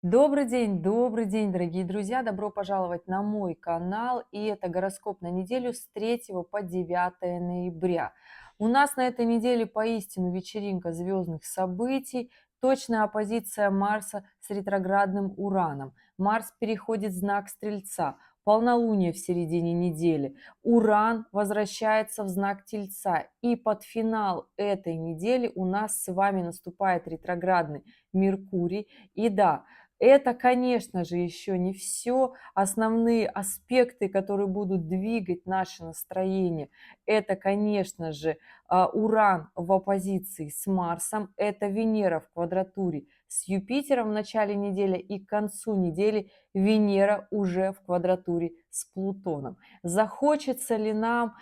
Добрый день, дорогие друзья! Добро пожаловать на мой канал. И это гороскоп на неделю с 3 по 9 ноября. У нас на этой неделе поистину вечеринка звездных событий. Точная оппозиция Марса с ретроградным Ураном. Марс переходит в знак Стрельца. Полнолуние в середине недели. Уран возвращается в знак Тельца. И под финал этой недели у нас с вами наступает ретроградный Меркурий. И да, это, конечно же, еще не все. Основные аспекты, которые будут двигать наше настроение, это, конечно же, Уран в оппозиции с Марсом, это Венера в квадратуре с Юпитером в начале недели и к концу недели Венера уже в квадратуре с Плутоном. Захочется ли нам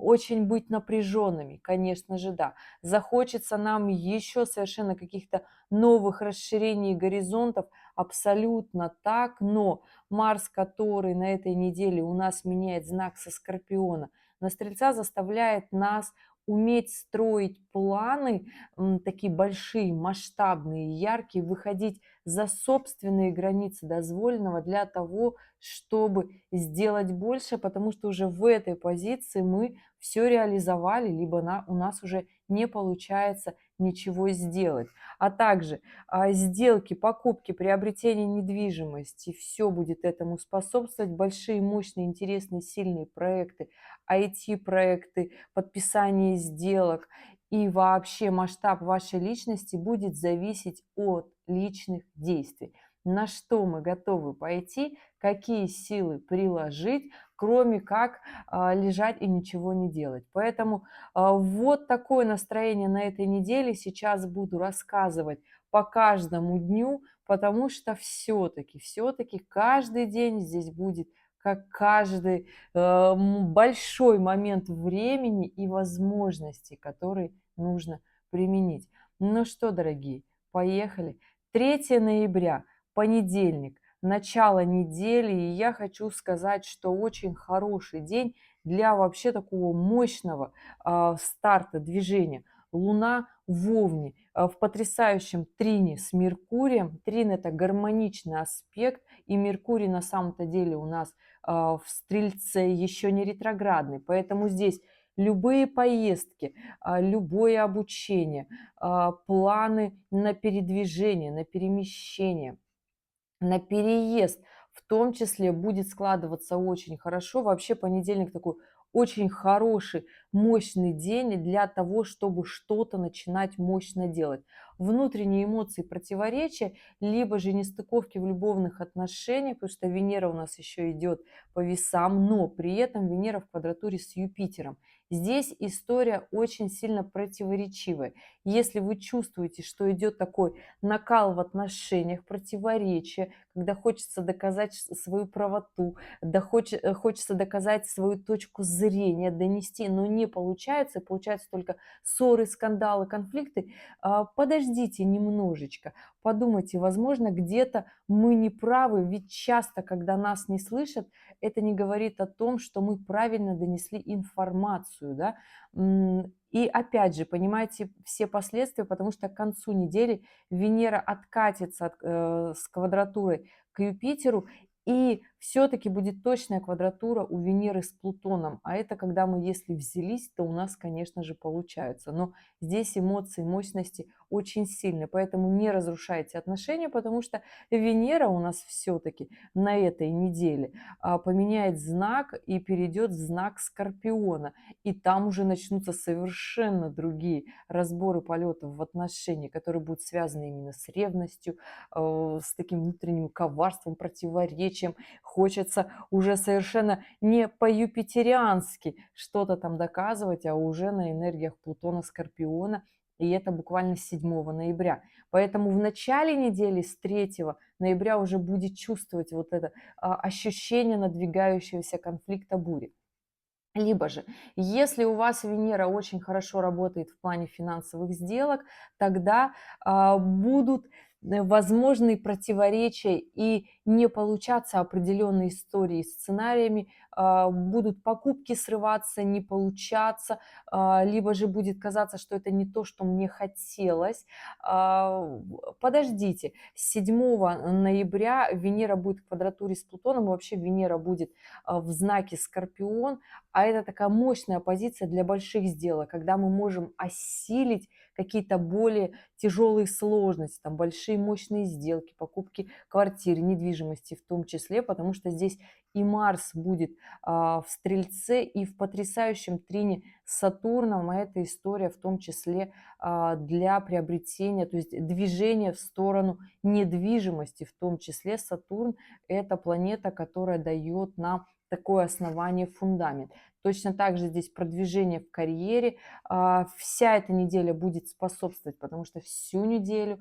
очень быть напряженными? Конечно же, да. Захочется нам еще совершенно каких-то новых расширений горизонтов, абсолютно так, но Марс, который на этой неделе у нас меняет знак со Скорпиона на Стрельца, заставляет нас уметь строить планы, такие большие, масштабные, яркие, выходить за собственные границы дозволенного для того, чтобы сделать больше, потому что уже в этой позиции мы все реализовали, либо у нас уже не получается ничего сделать. А также сделки, покупки, приобретение недвижимости, все будет этому способствовать. Большие, мощные, интересные, сильные проекты, IT-проекты, подписание сделок и вообще масштаб вашей личности будет зависеть от личных действий. На что мы готовы пойти, какие силы приложить, кроме как лежать и ничего не делать. Поэтому вот такое настроение на этой неделе. Сейчас буду рассказывать по каждому дню, потому что все-таки каждый день здесь будет как каждый большой момент времени и возможностей, которые нужно применить. Ну что, дорогие, поехали. 3 ноября, понедельник, начало недели, и я хочу сказать, что очень хороший день для вообще такого мощного старта движения. Луна в Овне, в потрясающем трине с Меркурием. Трин – это гармоничный аспект, и Меркурий на самом-то деле у нас в Стрельце еще не ретроградный, поэтому здесь любые поездки, любое обучение, планы на передвижение, на перемещение, на переезд в том числе будет складываться очень хорошо. Вообще понедельник такой очень хороший, мощный день для того, чтобы что-то начинать мощно делать. Внутренние эмоции противоречия, либо же нестыковки в любовных отношениях, потому что Венера у нас еще идет по весам, но при этом Венера в квадратуре с Юпитером. Здесь история очень сильно противоречивая. Если вы чувствуете, что идет такой накал в отношениях, противоречия, когда хочется доказать свою правоту, хочется доказать свою точку зрения, донести, но не получается, и получаются только ссоры, скандалы, конфликты, подождите немножечко, подумайте, возможно, где-то мы не правы, ведь часто, когда нас не слышат, это не говорит о том, что мы правильно донесли информацию, да. И опять же, понимаете все последствия, потому что к концу недели Венера откатится с квадратурой к Юпитеру, и все-таки будет точная квадратура у Венеры с Плутоном. А это когда мы, если взялись, то у нас, конечно же, получается. Но здесь эмоции, мощности очень сильные. Поэтому не разрушайте отношения, потому что Венера у нас все-таки на этой неделе поменяет знак и перейдет в знак Скорпиона. И там уже начнутся совершенно другие разборы полетов в отношении, которые будут связаны именно с ревностью, с таким внутренним коварством, противоречием. Хочется уже совершенно не по-юпитериански что-то там доказывать, а уже на энергиях Плутона, Скорпиона. И это буквально с 7 ноября. Поэтому в начале недели с 3 ноября уже будет чувствовать вот это ощущение надвигающегося конфликта бури. Либо же, если у вас Венера очень хорошо работает в плане финансовых сделок, тогда будут возможные противоречия и не получаться определенные истории с сценариями, будут покупки срываться, не получаться, либо же будет казаться, что это не то, что мне хотелось. Подождите, с 7 ноября Венера будет в квадратуре с Плутоном, и вообще Венера будет в знаке Скорпион, а это такая мощная позиция для больших сделок, когда мы можем осилить какие-то более тяжелые сложности, там большие мощные сделки, покупки квартир, недвижимости в том числе, потому что здесь и Марс будет в Стрельце, и в потрясающем трине с Сатурном, а это история в том числе для приобретения, то есть движения в сторону недвижимости, в том числе Сатурн – это планета, которая дает нам такое основание, фундамент. Точно так же здесь продвижение в карьере. Вся эта неделя будет способствовать, потому что всю неделю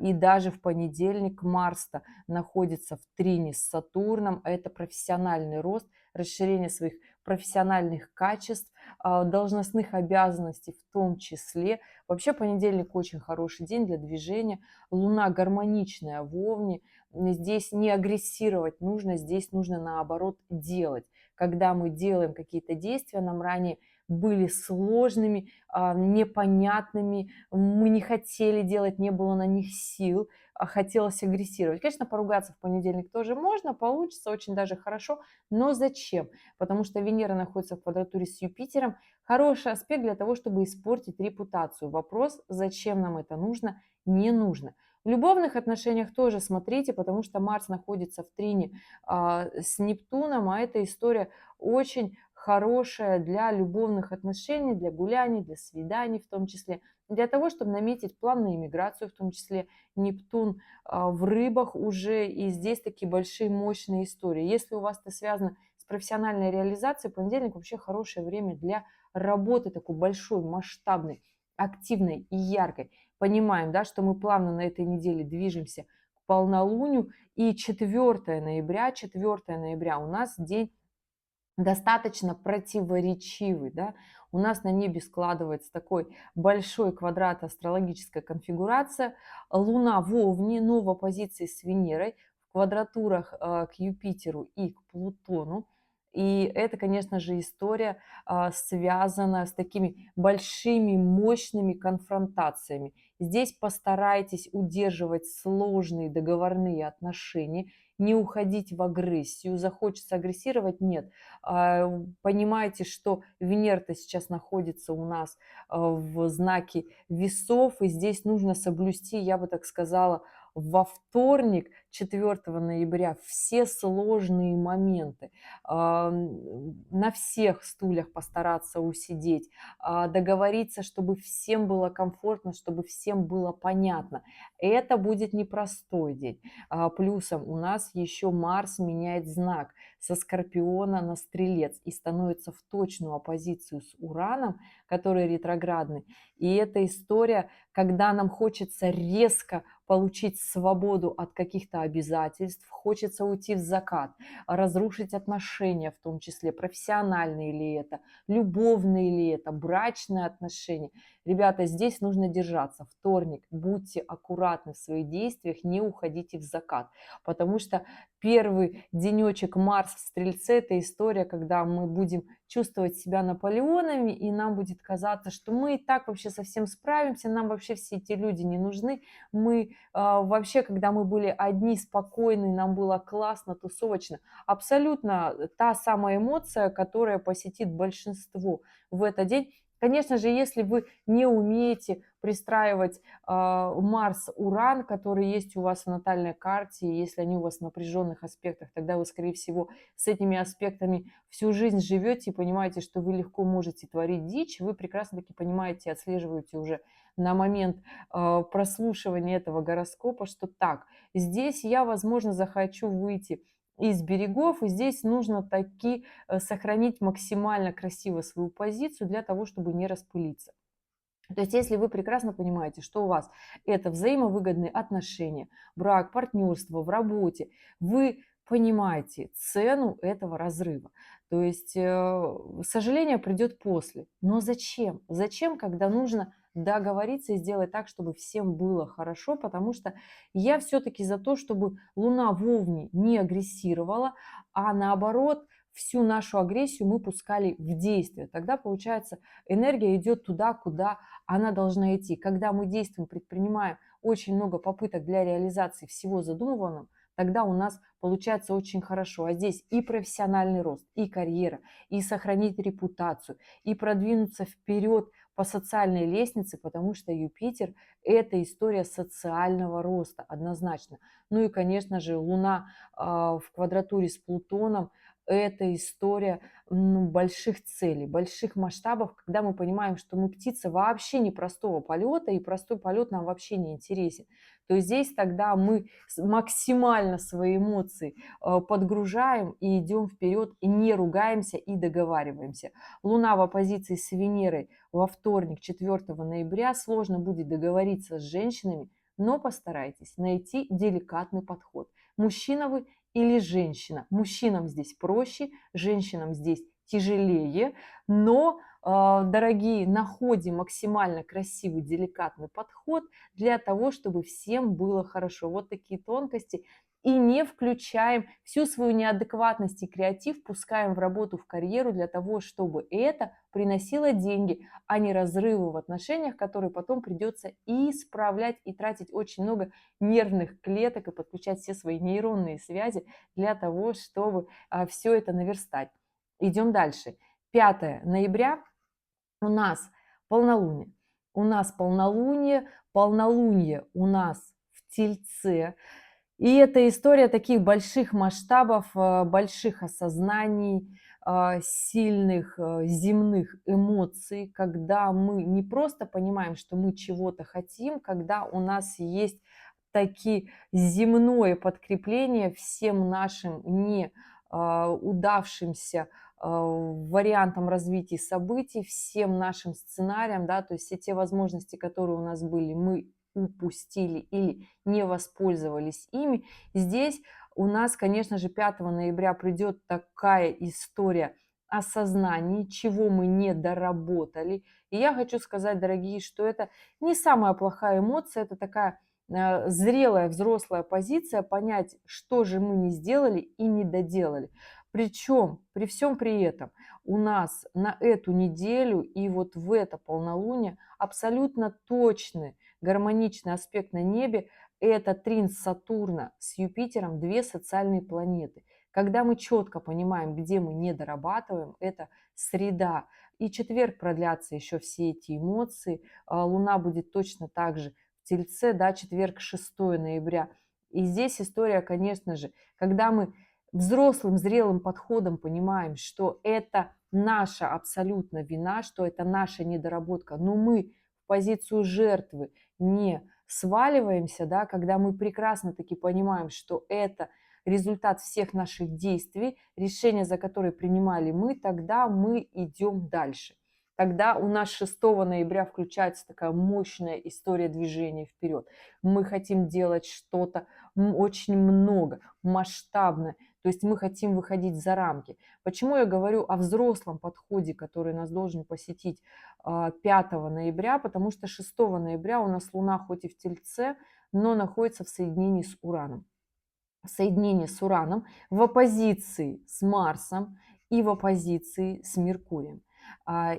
и даже в понедельник Марс находится в трине с Сатурном. Это профессиональный рост, расширение своих профессиональных качеств, должностных обязанностей в том числе. Вообще понедельник очень хороший день для движения. Луна гармоничная в Овне. Здесь не агрессировать нужно, здесь нужно наоборот делать. Когда мы делаем какие-то действия, нам ранее были сложными, непонятными, мы не хотели делать, не было на них сил, а хотелось агрессировать. Конечно, поругаться в понедельник тоже можно, получится очень даже хорошо, но зачем? Потому что Венера находится в квадратуре с Юпитером, хороший аспект для того, чтобы испортить репутацию. Вопрос, зачем нам это нужно, не нужно. В любовных отношениях тоже смотрите, потому что Марс находится в трине с Нептуном, а эта история очень хорошая для любовных отношений, для гуляний, для свиданий в том числе, для того, чтобы наметить план на иммиграцию, в том числе Нептун в рыбах уже, и здесь такие большие мощные истории. Если у вас это связано с профессиональной реализацией, понедельник вообще хорошее время для работы такой большой, масштабной, активной и яркой. Понимаем, да, что мы плавно на этой неделе движемся к полнолунию, и 4 ноября у нас день достаточно противоречивый, да. У нас на небе складывается такой большой квадрат, астрологическая конфигурация. Луна в Овне, но в оппозиции с Венерой, в квадратурах к Юпитеру и к Плутону. И это, конечно же, история связана с такими большими, мощными конфронтациями. Здесь постарайтесь удерживать сложные договорные отношения, не уходить в агрессию. Захочется агрессировать – нет. Понимаете, что Венера-то сейчас находится у нас в знаке весов, и здесь нужно соблюсти, я бы так сказала, во вторник, 4 ноября, все сложные моменты. На всех стульях постараться усидеть, договориться, чтобы всем было комфортно, чтобы всем было понятно. Это будет непростой день. Плюсом у нас еще Марс меняет знак со Скорпиона на Стрелец и становится в точную оппозицию с Ураном, который ретроградный. И эта история, когда нам хочется резко получить свободу от каких-то обязательств, хочется уйти в закат, разрушить отношения, в том числе профессиональные ли это, любовные ли это, брачные отношения. Ребята, здесь нужно держаться. Вторник, будьте аккуратны в своих действиях, не уходите в закат, потому что первый денечек Марс в Стрельце – это история, когда мы будем чувствовать себя Наполеонами, и нам будет казаться, что мы и так вообще совсем справимся, нам вообще все эти люди не нужны. Мы вообще, когда мы были одни, спокойные, нам было классно, тусовочно. Абсолютно та самая эмоция, которая посетит большинство в этот день. Конечно же, если вы не умеете пристраивать Марс-Уран, который есть у вас в натальной карте, если они у вас в напряженных аспектах, тогда вы, скорее всего, с этими аспектами всю жизнь живете и понимаете, что вы легко можете творить дичь. Вы прекрасно таки понимаете, отслеживаете уже на момент прослушивания этого гороскопа, что так, здесь я, возможно, захочу выйти из берегов, и здесь нужно таки сохранить максимально красиво свою позицию для того, чтобы не распылиться. То есть, если вы прекрасно понимаете, что у вас это взаимовыгодные отношения, брак, партнерство в работе, вы понимаете цену этого разрыва. То есть, сожаление придет после. Но зачем? Зачем, когда нужно договориться и сделать так, чтобы всем было хорошо, потому что я все-таки за то, чтобы Луна в Овне не агрессировала, а наоборот, всю нашу агрессию мы пускали в действие. Тогда, получается, энергия идет туда, куда она должна идти. Когда мы действуем, предпринимаем очень много попыток для реализации всего задуманного, тогда у нас получается очень хорошо. А здесь и профессиональный рост, и карьера, и сохранить репутацию, и продвинуться вперед по социальной лестнице, потому что Юпитер – это история социального роста однозначно. Ну и, конечно же, Луна в квадратуре с Плутоном – это история больших целей, больших масштабов, когда мы понимаем, что мы птица вообще не простого полета, и простой полет нам вообще не интересен. То есть здесь тогда мы максимально свои эмоции подгружаем и идем вперед, и не ругаемся, и договариваемся. Луна в оппозиции с Венерой во вторник, 4 ноября. Сложно будет договориться с женщинами, но постарайтесь найти деликатный подход. Мужчина вы или женщина. Мужчинам здесь проще, женщинам здесь тяжелее, но, дорогие, находим максимально красивый, деликатный подход для того, чтобы всем было хорошо. Вот такие тонкости. И не включаем всю свою неадекватность и креатив, пускаем в работу, в карьеру для того, чтобы это приносило деньги, а не разрывы в отношениях, которые потом придется исправлять и тратить очень много нервных клеток и подключать все свои нейронные связи для того, чтобы все это наверстать. Идем дальше. 5 ноября у нас полнолуние. У нас полнолуние у нас в Тельце. И это история таких больших масштабов, больших осознаний, сильных земных эмоций, когда мы не просто понимаем, что мы чего-то хотим, когда у нас есть таки земное подкрепление всем нашим не удавшимся вариантам развития событий, всем нашим сценариям, да, то есть все те возможности, которые у нас были, мы упустили или не воспользовались ими. Здесь у нас, конечно же, 5 ноября придет такая история осознания, чего мы не доработали. И я хочу сказать, дорогие, что это не самая плохая эмоция, это такая зрелая взрослая позиция, понять, что же мы не сделали и не доделали. Причем, при всем при этом, у нас на эту неделю и вот в это полнолуние абсолютно точный гармоничный аспект на небе – это трин Сатурна с Юпитером, две социальные планеты. Когда мы четко понимаем, где мы не дорабатываем, это среда. И четверг продлятся еще все эти эмоции. Луна будет точно так же в Тельце, да, четверг, 6 ноября. И здесь история, конечно же, когда мы взрослым, зрелым подходом понимаем, что это наша абсолютно вина, что это наша недоработка, но мы в позицию жертвы не сваливаемся, да, когда мы прекрасно таки понимаем, что это результат всех наших действий, решения, за которые принимали мы, тогда мы идем дальше. Тогда у нас 6 ноября включается такая мощная история движения вперед. Мы хотим делать что-то очень много, масштабное. То есть мы хотим выходить за рамки. Почему я говорю о взрослом подходе, который нас должен посетить 5 ноября? Потому что 6 ноября у нас Луна хоть и в Тельце, но находится в соединении с Ураном. Соединение с Ураном в оппозиции с Марсом и в оппозиции с Меркурием.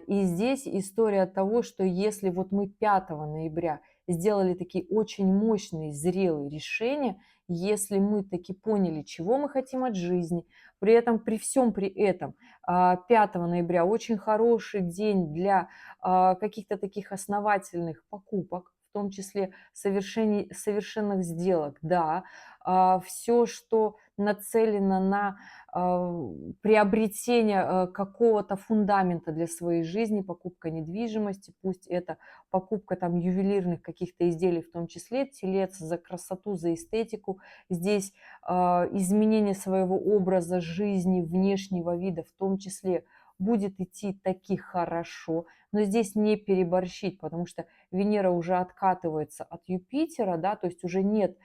И здесь история того, что если вот мы 5 ноября сделали такие очень мощные, зрелые решения, если мы таки поняли, чего мы хотим от жизни, при этом, при всем при этом 5 ноября очень хороший день для каких-то таких основательных покупок, в том числе совершенных сделок, да, все, что нацелено на приобретение какого-то фундамента для своей жизни, покупка недвижимости, пусть это покупка там ювелирных каких-то изделий, в том числе телец, за красоту, за эстетику. Здесь изменение своего образа жизни, внешнего вида, в том числе будет идти таки хорошо, но здесь не переборщить, потому что Венера уже откатывается от Юпитера, да, то есть уже нет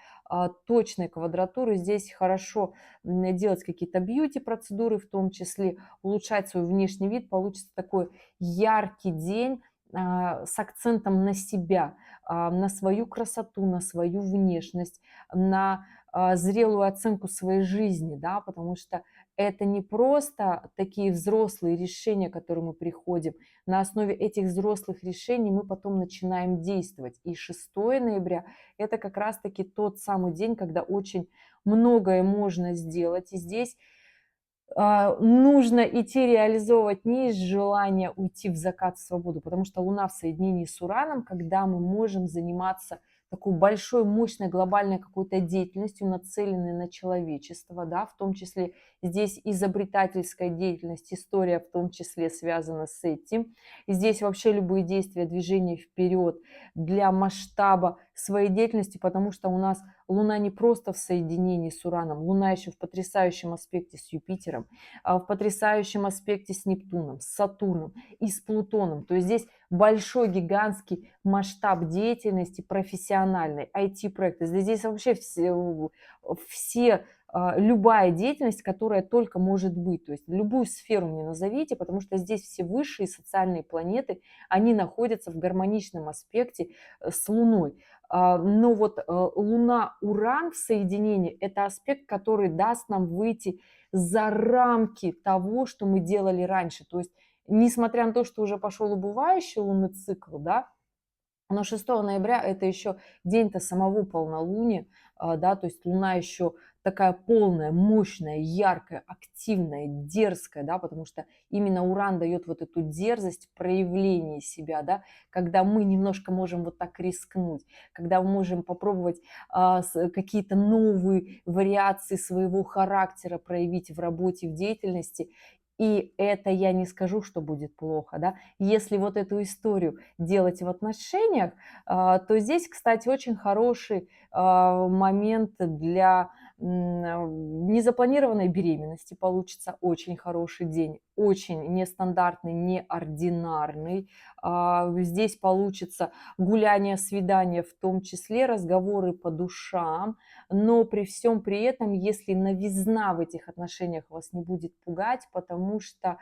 точной квадратуры. Здесь хорошо делать какие-то бьюти-процедуры, в том числе улучшать свой внешний вид. Получится такой яркий день с акцентом на себя, на свою красоту, на свою внешность, на зрелую оценку своей жизни, да, потому что это не просто такие взрослые решения, к которым мы приходим. На основе этих взрослых решений мы потом начинаем действовать. И 6 ноября– это как раз-таки тот самый день, когда очень многое можно сделать. И здесь нужно идти реализовывать не из желания уйти в закат в свободу, потому что Луна в соединении с Ураном, когда мы можем заниматься такой большой, мощной, глобальной какой-то деятельностью, нацеленной на человечество, да, в том числе здесь изобретательская деятельность, история в том числе связана с этим. И здесь вообще любые действия, движения вперед для масштаба своей деятельности, потому что у нас Луна не просто в соединении с Ураном, Луна еще в потрясающем аспекте с Юпитером, в потрясающем аспекте с Нептуном, с Сатурном и с Плутоном. То есть здесь большой, гигантский масштаб деятельности профессиональной, IT-проекты. Здесь вообще любая деятельность, которая только может быть. То есть любую сферу мне назовите, потому что здесь все высшие социальные планеты, они находятся в гармоничном аспекте с Луной. Но вот Луна-Уран в соединении– это аспект, который даст нам выйти за рамки того, что мы делали раньше. То есть, несмотря на то, что уже пошел убывающий лунный цикл, да, но 6 ноября это еще день-то самого полнолуния, да, то есть Луна еще такая полная, мощная, яркая, активная, дерзкая, да, потому что именно Уран дает вот эту дерзость проявления себя, да, когда мы немножко можем вот так рискнуть, когда мы можем попробовать какие-то новые вариации своего характера проявить в работе, в деятельности. И это я не скажу, что будет плохо, да. Если вот эту историю делать в отношениях, то здесь, кстати, очень хороший момент для незапланированной беременности получится очень хороший день, очень нестандартный, неординарный. Здесь получится гуляние, свидание, в том числе разговоры по душам, но при всем при этом, если новизна в этих отношениях вас не будет пугать, потому что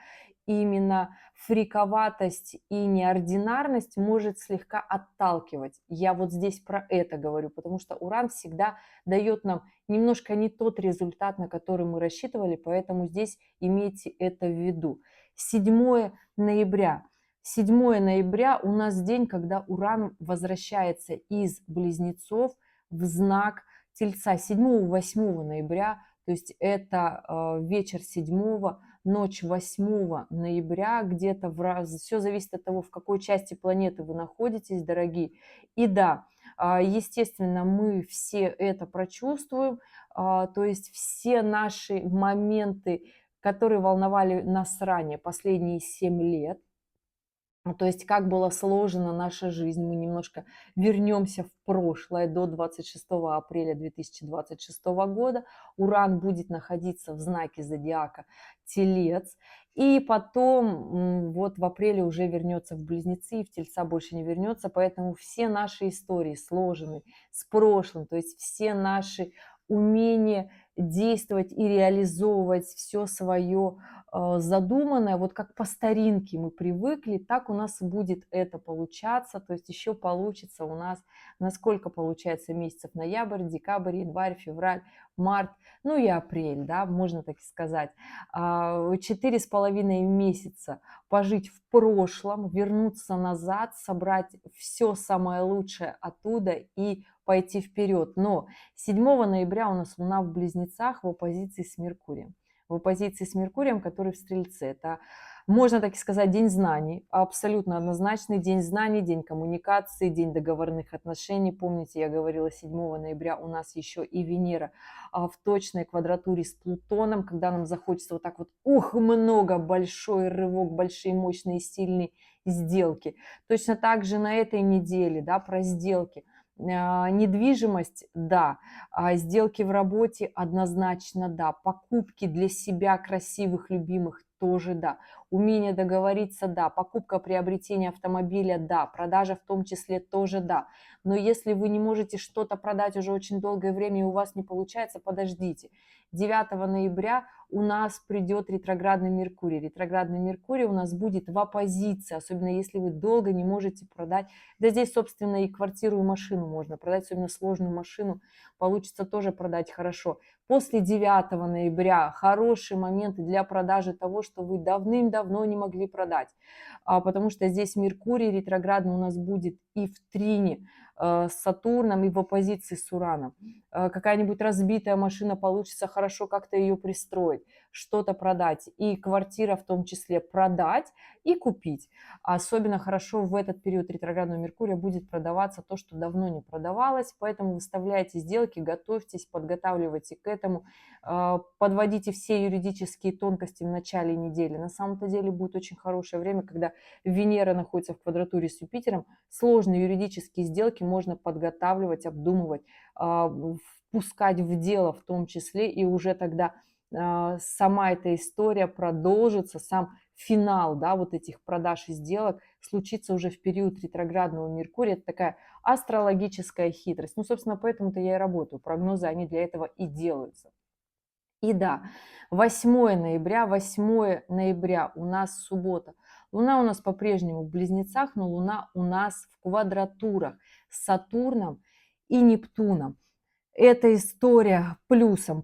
именно фриковатость и неординарность может слегка отталкивать. Я вот здесь про это говорю, потому что Уран всегда дает нам немножко не тот результат, на который мы рассчитывали, поэтому здесь имейте это в виду. 7 ноября. 7 ноября у нас день, когда Уран возвращается из Близнецов в знак Тельца. 7-8 ноября, то есть это вечер 7, ночь 8 ноября, где-то все зависит от того, в какой части планеты вы находитесь, дорогие. И да, естественно, мы все это прочувствуем, то есть все наши моменты, которые волновали нас ранее, последние 7 лет, то есть как была сложена наша жизнь, мы немножко вернемся в прошлое до 26 апреля 2026 года. Уран будет находиться в знаке зодиака Телец. И потом вот в апреле уже вернется в Близнецы, и в Тельца больше не вернется. Поэтому все наши истории сложены с прошлым, то есть все наши умения действовать и реализовывать все свое задуманное, вот как по старинке мы привыкли, так у нас и будет это получаться, то есть еще получится у нас, насколько получается месяцев: ноябрь, декабрь, январь, февраль, март, ну и апрель, да, можно так сказать. 4,5 месяца пожить в прошлом, вернуться назад, собрать все самое лучшее оттуда и пойти вперед. Но 7 ноября у нас Луна в Близнецах в оппозиции с Меркурием. В оппозиции с Меркурием, который в Стрельце. Это, можно так сказать, день знаний, абсолютно однозначный день знаний, день коммуникации, день договорных отношений. Помните, я говорила, 7 ноября у нас еще и Венера в точной квадратуре с Плутоном, когда нам захочется вот так вот, много, большой рывок, большие, мощные, сильные сделки. Точно так же на этой неделе, да, про сделки. Недвижимость, да, сделки в работе однозначно, да, покупки для себя красивых, любимых тоже, да. умение договориться, да, покупка, приобретение автомобиля, да, продажа в том числе тоже да. Но если вы не можете что-то продать уже очень долгое время и у вас не получается, подождите. 9 ноября у нас придет ретроградный Меркурий. Ретроградный Меркурий у нас будет в оппозиции, особенно если вы долго не можете продать. Да здесь, собственно, и квартиру, и машину можно продать, особенно сложную машину получится тоже продать хорошо. После 9 ноября хорошие моменты для продажи того, что вы давным-давно не могли продать, потому что здесь Меркурий ретроградный у нас будет и в трине с Сатурном, и в оппозиции с Ураном. Какая-нибудь разбитая машина, получится хорошо как-то ее пристроить, что-то продать, и квартира в том числе продать и купить. Особенно хорошо в этот период ретроградного Меркурия будет продаваться то, что давно не продавалось, поэтому выставляйте сделки, готовьтесь, подготавливайте к этому, подводите все юридические тонкости в начале недели. На самом-то деле будет очень хорошее время, когда Венера находится в квадратуре с Юпитером, сложные юридические сделки можно подготавливать, обдумывать, впускать в дело в том числе, и уже тогда сама эта история продолжится, сам финал, да, вот этих продаж и сделок случится уже в период ретроградного Меркурия. Это такая астрологическая хитрость. Ну, собственно, поэтому-то я и работаю. Прогнозы, они для этого и делаются. И да, 8 ноября у нас суббота. Луна у нас по-прежнему в Близнецах, но Луна у нас в квадратурах с Сатурном и Нептуном. Эта история плюсом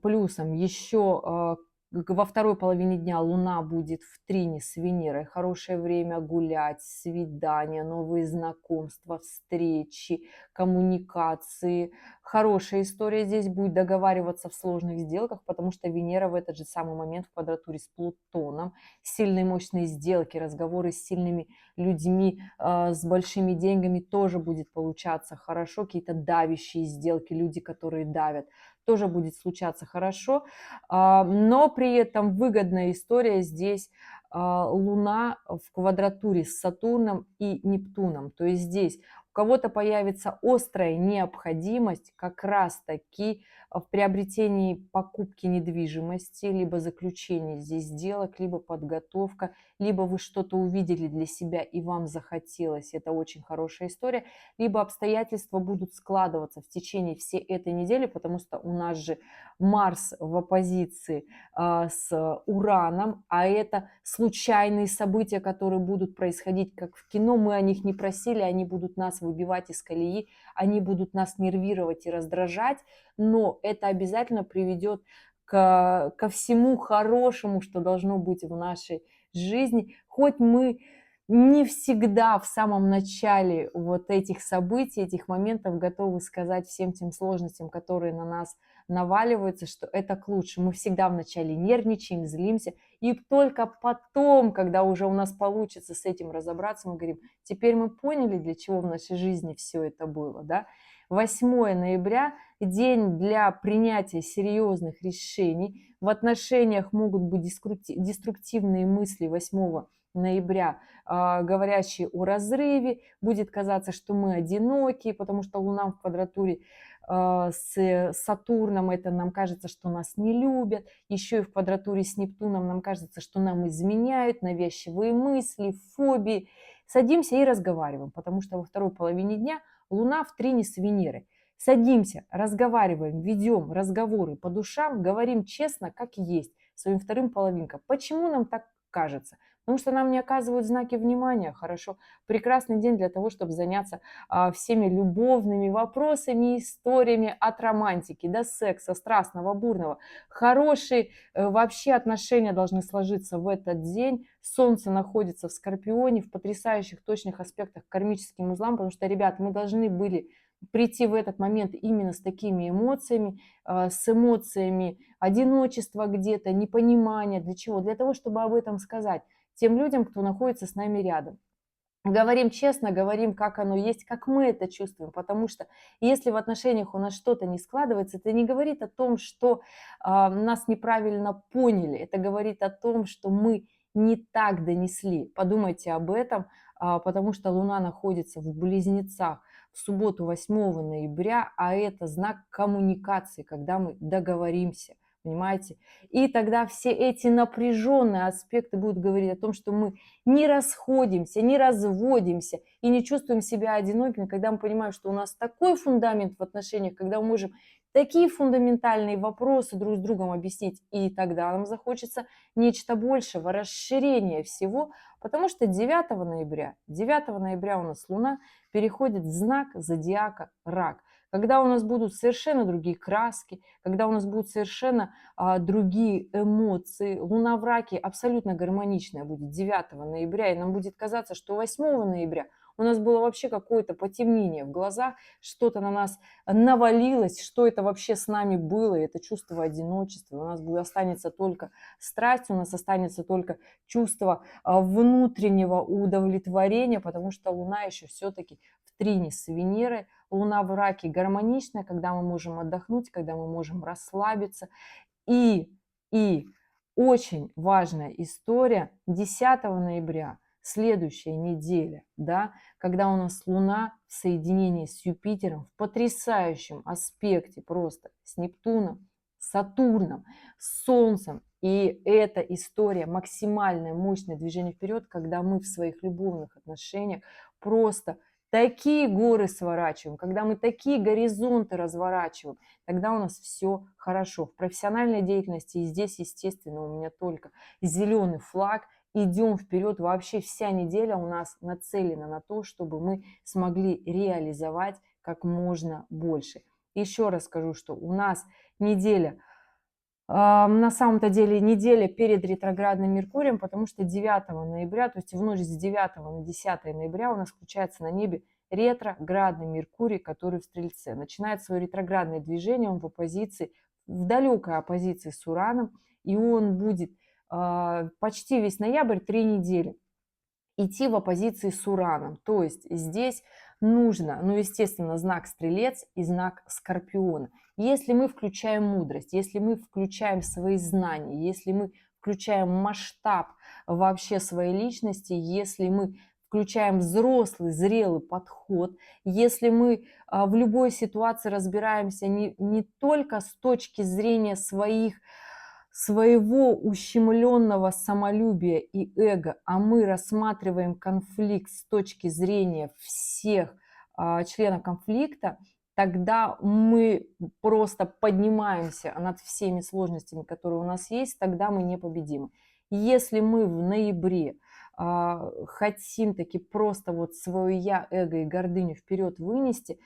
еще во второй половине дня Луна будет в трине с Венерой. Хорошее время гулять, свидания, новые знакомства, встречи, коммуникации. Хорошая история здесь будет договариваться в сложных сделках, потому что Венера в этот же самый момент в квадратуре с Плутоном. Сильные мощные сделки, разговоры с сильными людьми, с большими деньгами тоже будет получаться хорошо. Какие-то давящие сделки, люди, которые давят, тоже будет случаться хорошо. Но при этом выгодная история здесь Луна в квадратуре с Сатурном и Нептуном. То есть здесь у кого-то появится острая необходимость как раз-таки в приобретении покупки недвижимости, либо заключении здесь сделок, либо подготовка, либо вы что-то увидели для себя и вам захотелось, это очень хорошая история, либо обстоятельства будут складываться в течение всей этой недели, потому что у нас же Марс в оппозиции с Ураном, а это случайные события, которые будут происходить как в кино, мы о них не просили, они будут нас выбивать из колеи, они будут нас нервировать и раздражать, но это обязательно приведет ко всему хорошему, что должно быть в нашей жизни. Хоть мы не всегда в самом начале вот этих событий, этих моментов готовы сказать всем тем сложностям, которые на нас наваливаются, что это к лучшему. Мы всегда вначале нервничаем, злимся, и только потом, когда уже у нас получится с этим разобраться, мы говорим, теперь мы поняли, для чего в нашей жизни все это было, да. 8 ноября – день для принятия серьезных решений. В отношениях могут быть деструктивные мысли 8 ноября, говорящие о разрыве. Будет казаться, что мы одиноки, потому что Луна в квадратуре с Сатурном, это нам кажется, что нас не любят. Еще и в квадратуре с Нептуном нам кажется, что нам изменяют, навязчивые мысли, фобии. Садимся и разговариваем, потому что во второй половине дня Луна в трине с Венерой. Садимся, разговариваем, ведем разговоры по душам, говорим честно, как есть, своим вторым половинкам. Почему нам так кажется? Потому что нам не оказывают знаки внимания. Хорошо, прекрасный день для того, чтобы заняться всеми любовными вопросами, историями от романтики до секса, страстного, бурного. Хорошие вообще отношения должны сложиться в этот день. Солнце находится в Скорпионе, в потрясающих точных аспектах к кармическим узлам, потому что, ребят, мы должны были прийти в этот момент именно с такими эмоциями, с эмоциями одиночества где-то, непонимания. Для чего? Для того, чтобы об этом сказать тем людям, кто находится с нами рядом. Говорим честно, говорим, как оно есть, как мы это чувствуем, потому что если в отношениях у нас что-то не складывается, это не говорит о том, что нас неправильно поняли, это говорит о том, что мы не так донесли. Подумайте об этом, потому что Луна находится в Близнецах в субботу 8 ноября, а это знак коммуникации, когда мы договоримся. понимаете? И тогда все эти напряженные аспекты будут говорить о том, что мы не расходимся, не разводимся и не чувствуем себя одинокими, когда мы понимаем, что у нас такой фундамент в отношениях, когда мы можем такие фундаментальные вопросы друг с другом объяснить, и тогда нам захочется нечто большего, расширения всего, потому что 9 ноября у нас Луна переходит в знак зодиака Рак, когда у нас будут совершенно другие краски, когда у нас будут совершенно другие эмоции. Луна в Раке абсолютно гармоничная будет 9 ноября, и нам будет казаться, что 8 ноября у нас было вообще какое-то потемнение в глазах, что-то на нас навалилось, что это вообще с нами было, и это чувство одиночества. У нас останется только страсть, у нас останется только чувство внутреннего удовлетворения, потому что Луна еще все-таки в трине с Венерой. Луна в Раке гармоничная, когда мы можем отдохнуть, когда мы можем расслабиться. И, и очень важная история 10 ноября, следующая неделя, да, когда у нас Луна в соединении с Юпитером в потрясающем аспекте просто с Нептуном, с Сатурном, с Солнцем. И эта история, максимальное мощное движение вперед, когда мы в своих любовных отношениях просто такие горы сворачиваем, когда мы такие горизонты разворачиваем, тогда у нас все хорошо. В профессиональной деятельности и здесь, естественно, у меня только зеленый флаг. Идем вперед. Вообще вся неделя у нас нацелена на то, чтобы мы смогли реализовать как можно больше. Еще раз скажу, что у нас неделя, на самом-то деле неделя перед ретроградным Меркурием, потому что 9 ноября, то есть в ночь с 9 на 10 ноября у нас включается на небе ретроградный Меркурий, который в Стрельце. Начинает свое ретроградное движение, он в оппозиции, в далекой оппозиции с Ураном, и он будет почти весь ноябрь, 3 недели идти в оппозиции с Ураном. То есть здесь нужно, ну, естественно, знак Стрелец и знак Скорпиона. Если мы включаем мудрость, если мы включаем свои знания, если мы включаем масштаб вообще своей личности, если мы включаем взрослый, зрелый подход, если мы в любой ситуации разбираемся не только с точки зрения своего ущемленного самолюбия и эго, а мы рассматриваем конфликт с точки зрения всех членов конфликта, тогда мы просто поднимаемся над всеми сложностями, которые у нас есть, тогда мы непобедимы. Если мы в ноябре хотим таки просто вот свое я, эго и гордыню вперед вынести,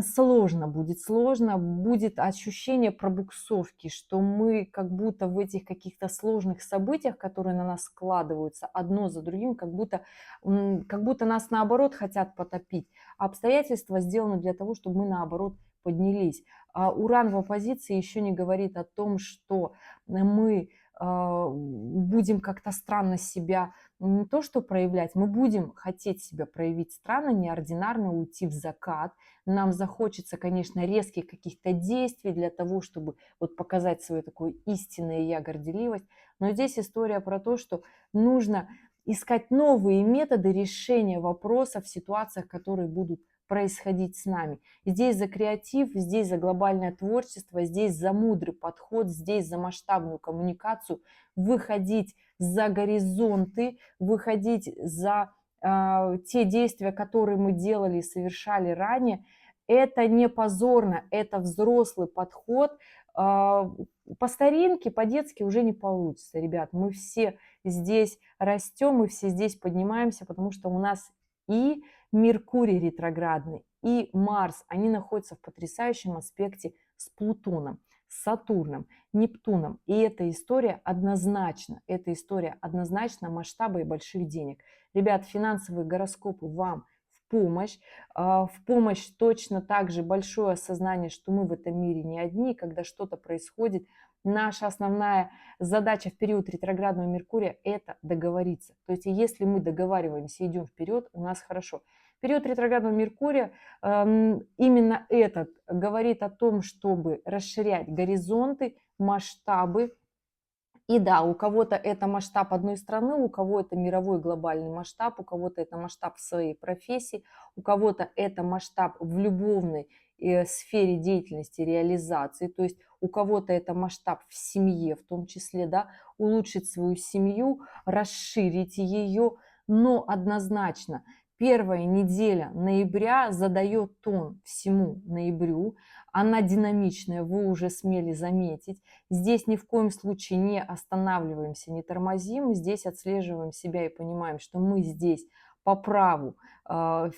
сложно, будет ощущение пробуксовки, что мы как будто в этих каких-то сложных событиях, которые на нас складываются одно за другим, как будто нас наоборот хотят потопить. А обстоятельства сделаны для того, чтобы мы наоборот поднялись. А Уран в оппозиции еще не говорит о том, что мы будем как-то странно себя не то что проявлять, мы будем хотеть себя проявить странно, неординарно, уйти в закат. Нам захочется, конечно, резких каких-то действий для того, чтобы вот показать свое такое истинное я, горделивость. Но здесь история про то, что нужно искать новые методы решения вопросов в ситуациях, которые будут происходить с нами. Здесь за креатив, здесь за глобальное творчество, здесь за мудрый подход, здесь за масштабную коммуникацию, выходить за горизонты, выходить за те действия, которые мы делали и совершали ранее. Это не позорно, это взрослый подход. По старинке, по-детски уже не получится, ребят. Мы все здесь растем, мы все здесь поднимаемся, потому что у нас и Меркурий ретроградный, и Марс, они находятся в потрясающем аспекте с Плутоном, с Сатурном, Нептуном. И эта история однозначно масштаба и больших денег. Ребят, финансовые гороскопы вам в помощь точно так же большое осознание, что мы в этом мире не одни, когда что-то происходит. Наша основная задача в период ретроградного Меркурия – это договориться. То есть если мы договариваемся, идем вперед, у нас хорошо. Период ретроградного Меркурия именно этот говорит о том, чтобы расширять горизонты, масштабы. И да, у кого-то это масштаб одной страны, у кого это мировой глобальный масштаб, у кого-то это масштаб в своей профессии, у кого-то это масштаб в любовной сфере деятельности, реализации, то есть у кого-то это масштаб в семье в том числе, да, улучшить свою семью, расширить ее, но однозначно первая неделя ноября задает тон всему ноябрю, она динамичная, вы уже смели заметить. Здесь ни в коем случае не останавливаемся, не тормозим, здесь отслеживаем себя и понимаем, что мы здесь по праву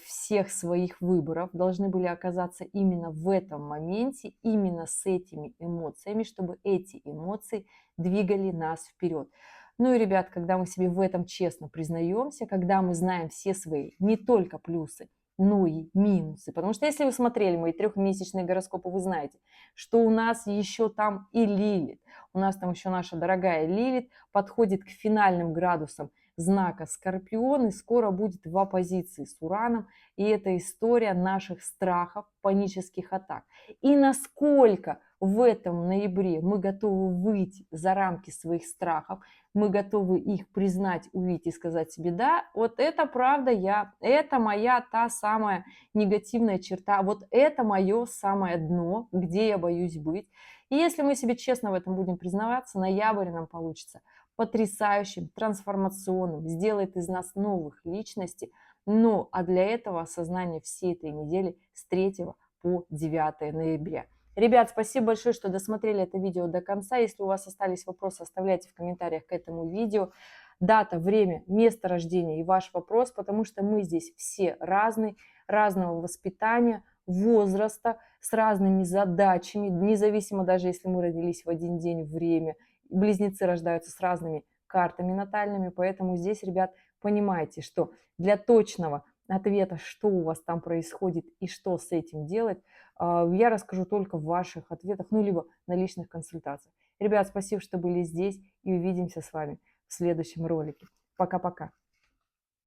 всех своих выборов должны были оказаться именно в этом моменте, именно с этими эмоциями, чтобы эти эмоции двигали нас вперед. Ну и, ребят, когда мы себе в этом честно признаемся, когда мы знаем все свои не только плюсы, но и минусы. Потому что если вы смотрели мои трехмесячные гороскопы, вы знаете, что у нас еще там и Лилит. У нас там еще наша дорогая Лилит подходит к финальным градусам знака Скорпион и скоро будет в оппозиции с Ураном. И это история наших страхов, панических атак. И насколько в этом ноябре мы готовы выйти за рамки своих страхов, мы готовы их признать, увидеть и сказать себе: да, вот это правда я, это моя та самая негативная черта, вот это мое самое дно, где я боюсь быть. И если мы себе честно в этом будем признаваться, ноябрь нам получится потрясающим, трансформационным, сделает из нас новых личностей. Ну, а для этого осознание всей этой недели с 3 по 9 ноября. Ребят, спасибо большое, что досмотрели это видео до конца. Если у вас остались вопросы, оставляйте в комментариях к этому видео. Дата, время, место рождения и ваш вопрос, потому что мы здесь все разные, разного воспитания, возраста, с разными задачами, независимо даже если мы родились в один день, время. Близнецы рождаются с разными картами натальными, поэтому здесь, ребят, понимаете, что для точного ответа, что у вас там происходит и что с этим делать, я расскажу только в ваших ответах, ну, либо на личных консультациях. Ребят, спасибо, что были здесь, и увидимся с вами в следующем ролике. Пока-пока.